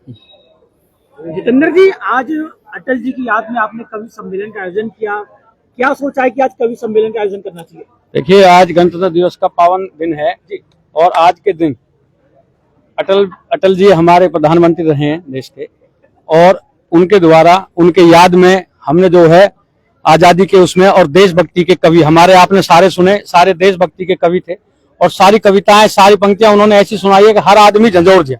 जितेंद्र जी, आज अटल जी की याद में आपने कवि सम्मेलन का आयोजन किया, क्या सोचा है कि आज कवि सम्मेलन का आयोजन करना चाहिए? देखिए, आज गणतंत्र दिवस का पावन दिन है और आज के दिन अटल जी हमारे प्रधानमंत्री रहे हैं देश के, और उनके द्वारा उनके याद में हमने जो है आजादी के उसमें और देशभक्ति के कवि हमारे आपने सारे सुने, सारे देशभक्ति के कवि थे और सारी कविताएं सारी पंक्तियां उन्होंने ऐसी सुनाई है कि हर आदमी झंझोर दिया।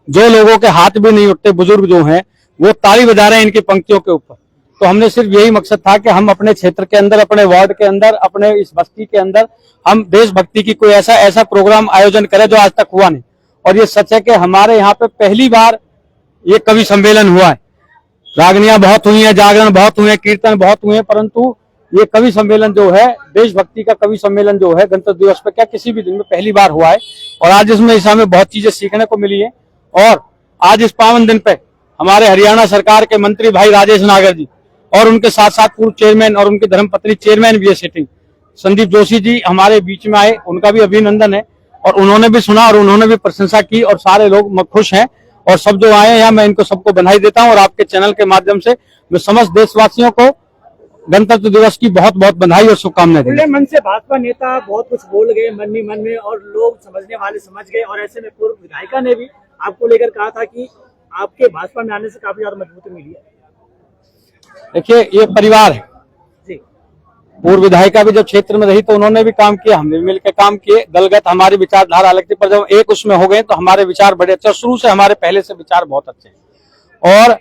जो लोगों के हाथ भी नहीं उठते, बुजुर्ग जो हैं वो ताली बजा रहे हैं इनकी पंक्तियों के ऊपर। तो हमने सिर्फ यही मकसद था कि हम अपने क्षेत्र के अंदर, अपने वार्ड के अंदर, अपने इस बस्ती के अंदर हम देशभक्ति की कोई ऐसा प्रोग्राम आयोजन करें जो आज तक हुआ नहीं। और ये सच है कि हमारे यहाँ पे पहली बार ये कवि सम्मेलन हुआ है। रागनियां बहुत हुई हैं, जागरण बहुत हुए हैं, कीर्तन बहुत हुए हैं, परंतु ये कवि सम्मेलन जो है, देशभक्ति का कवि सम्मेलन जो है गणतंत्र दिवस पे क्या किसी भी दिन में पहली बार हुआ है। और आज इसमें हमें बहुत चीजें सीखने को मिली है। और आज इस पावन दिन पे हमारे हरियाणा सरकार के मंत्री भाई राजेश नागर जी और उनके साथ साथ पूर्व चेयरमैन और उनकी धर्मपत्नी चेयरमैन भी है सिटिंग संदीप जोशी जी हमारे बीच में आए, उनका भी अभिनंदन है। और उन्होंने भी सुना और उन्होंने भी प्रशंसा की और सारे लोग खुश हैं। और सब जो आए हैं मैं इनको सबको बधाई देता हूं और आपके चैनल के माध्यम से मैं समस्त देशवासियों को गणतंत्र दिवस की बहुत बहुत बधाई और शुभकामनाएं। खुले मन से भाजपा नेता बहुत कुछ बोल गए मन ही मन में और लोग समझने वाले समझ गए, और ऐसे में पूर्व विधायिका ने भी आपको लेकर कहा था कि आपके भाजपा में आने से काफी ज्यादा मजबूती मिली है। देखिए, ये परिवार है। पूर्व विधायिका भी जब क्षेत्र में रही तो उन्होंने भी काम किया, हमने भी मिलकर काम किए। दलगत हमारी विचारधारा अलग थी, पर जब एक उसमें हो गए तो हमारे विचार बड़े अच्छे, शुरू से हमारे पहले से विचार बहुत अच्छे हैं। और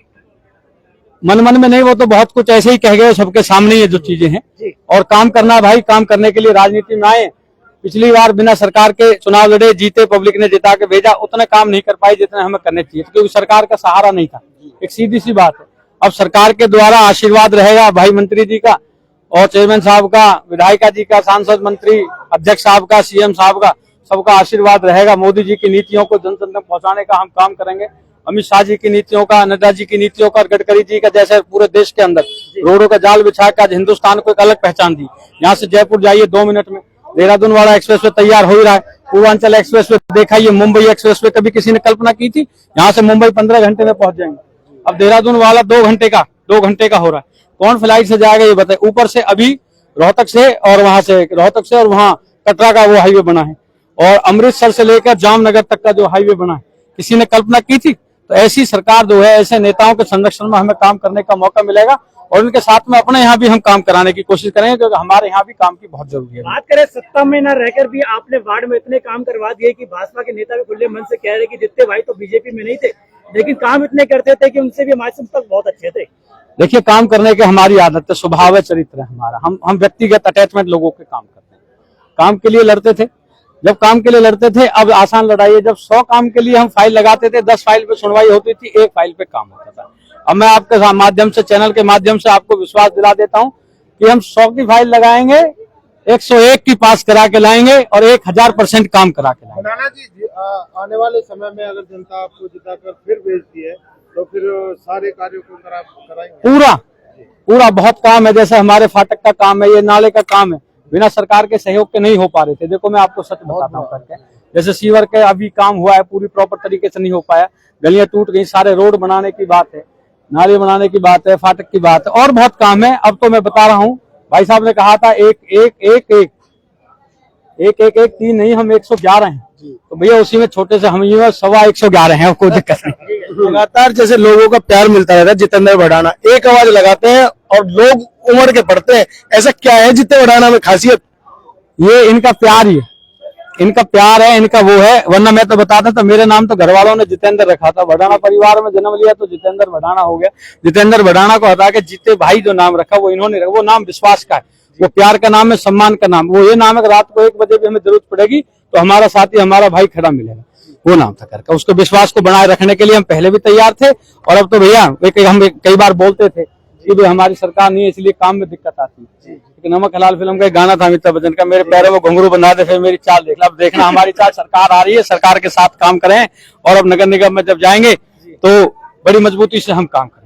मन में नहीं, वो तो बहुत कुछ ऐसे ही कह गए, सबके सामने ये जो चीजें हैं। और काम करना भाई, काम करने के लिए राजनीति में आए। पिछली बार बिना सरकार के चुनाव लड़े, जीते, पब्लिक ने जिता के भेजा, उतने काम नहीं कर पाए जितने हमें करने चाहिए, क्योंकि सरकार का सहारा नहीं था। एक सीधी सी बात है। अब सरकार के द्वारा आशीर्वाद रहेगा भाई मंत्री जी का और चेयरमैन साहब का, विधायिका जी का, सांसद मंत्री अध्यक्ष साहब का, सीएम साहब का, सबका आशीर्वाद रहेगा। मोदी जी की नीतियों को जन जन तक पहुंचाने का हम काम करेंगे। अमित शाह जी की नीतियों का, नड्डा जी की नीतियों का, गडकरी जी का, जैसे पूरे देश के अंदर रोडों का जाल बिछा कर हिंदुस्तान को एक अलग पहचान दी। यहाँ से जयपुर जाइए 2 मिनट में, देहरादून वाला एक्सप्रेस वे तैयार हो ही रहा है, पूर्वांचल एक्सप्रेस वे देखा, ये मुंबई एक्सप्रेस वे कभी किसी ने कल्पना की थी? यहाँ से मुंबई 15 घंटे में पहुंच जाएंगे। अब देहरादून वाला 2 घंटे का हो रहा है। कौन फ्लाइट से जाएगा ये बताए? ऊपर से अभी रोहतक से और वहां कटरा का वो हाईवे बना है, और अमृतसर से लेकर जामनगर तक का जो हाईवे बना है, किसी ने कल्पना की थी? तो ऐसी सरकार जो है, ऐसे नेताओं के संरक्षण में हमें काम करने का मौका मिलेगा और उनके साथ में अपने यहाँ भी हम काम कराने की कोशिश करेंगे, क्योंकि हमारे यहाँ भी काम की बहुत जरूरी है। बात करें सत्ता में न रहकर भी आपने वार्ड में इतने काम करवा दिए कि भाजपा के नेता भी खुले मन से कह रहे कि जितने भाई तो बीजेपी में नहीं थे, लेकिन काम इतने करते थे कि उनसे भी हमारे संपर्क बहुत अच्छे थे। देखिए, काम करने की हमारी आदत है, स्वभाव है, चरित्र है हमारा। हम व्यक्तिगत अटैचमेंट लोगों के काम करते हैं। काम के लिए लड़ते थे, जब काम के लिए लड़ते थे। अब आसान लड़ाई है, जब 100 काम के लिए हम फाइल लगाते थे, 10 फाइल पे सुनवाई होती थी, 1 फाइल पे काम होता था। अब मैं आपके माध्यम से, चैनल के माध्यम से आपको विश्वास दिला देता हूँ कि हम 100 की फाइल लगाएंगे, 101 की पास करा के लाएंगे और 1000% काम करा के लाएंगे। नाना जी, आने वाले समय में अगर जनता आपको जिताकर फिर भेजती है तो फिर सारे कार्यों को कराएंगे? पूरा बहुत काम है। जैसे हमारे फाटक का काम है, ये नाले का काम है, बिना सरकार के सहयोग के नहीं हो पा रहे थे। देखो, मैं आपको सच बताता हूँ करके, जैसे सीवर के अभी काम हुआ है, पूरी प्रॉपर तरीके से नहीं हो पाया, गलियां टूट गई, सारे रोड बनाने की बात है, नाले बनाने की बात है, फाटक की बात है, और बहुत काम है। अब तो मैं बता रहा हूँ, भाई साहब ने कहा था एक 3 नहीं, हम 111 हैं। तो भैया उसी में छोटे से हम 111 हैं, कोई दिक्कत नहीं। लगातार जैसे लोगों का प्यार मिलता रहता है, जितेंद्र भड़ाना एक आवाज लगाते हैं और लोग उमड़ के पड़ते हैं, ऐसा क्या है जितेंद्र भड़ाना में खासियत? ये इनका प्यार ही है, इनका प्यार है, इनका वो है। वरना मैं तो बताता था, मेरे नाम तो घर वालों ने जितेंद्र रखा था। भड़ाना परिवार में जन्म लिया तो जितेंद्र भड़ाना हो गया। जितेंद्र भड़ाना को हटा के जीते भाई जो नाम रखा वो इन्होंने रखा। वो नाम विश्वास का है, वो प्यार का नाम है, सम्मान का नाम। वो ये नाम है, रात को 1 बजे भी हमें जरूरत पड़ेगी तो हमारा साथी, हमारा भाई खड़ा मिलेगा, वो नाम था करके। उसको विश्वास को बनाए रखने के लिए हम पहले भी तैयार थे, और अब तो भैया हम कई बार बोलते थे कि भाई हमारी सरकार नहीं है इसलिए काम में दिक्कत आती है। नमक हलाल फिल्म का गाना था अमिताभ बच्चन का, मेरे पैरों में घुंघरू बंधा दे फिर मेरी चाल देख ला। अब देखना हमारी चाल, सरकार आ रही है, सरकार के साथ काम करें, और अब नगर निगम में जब जाएंगे तो बड़ी मजबूती से हम काम करेंगे।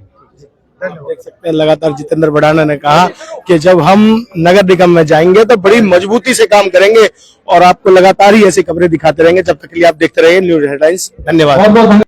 देख सकते हैं लगातार जितेंद्र भड़ाना ने कहा कि जब हम नगर निगम में जाएंगे तो बड़ी मजबूती से काम करेंगे, और आपको लगातार ही ऐसी खबरें दिखाते रहेंगे। जब तक के लिए आप देखते रहिए न्यूज हेडलाइंस। धन्यवाद।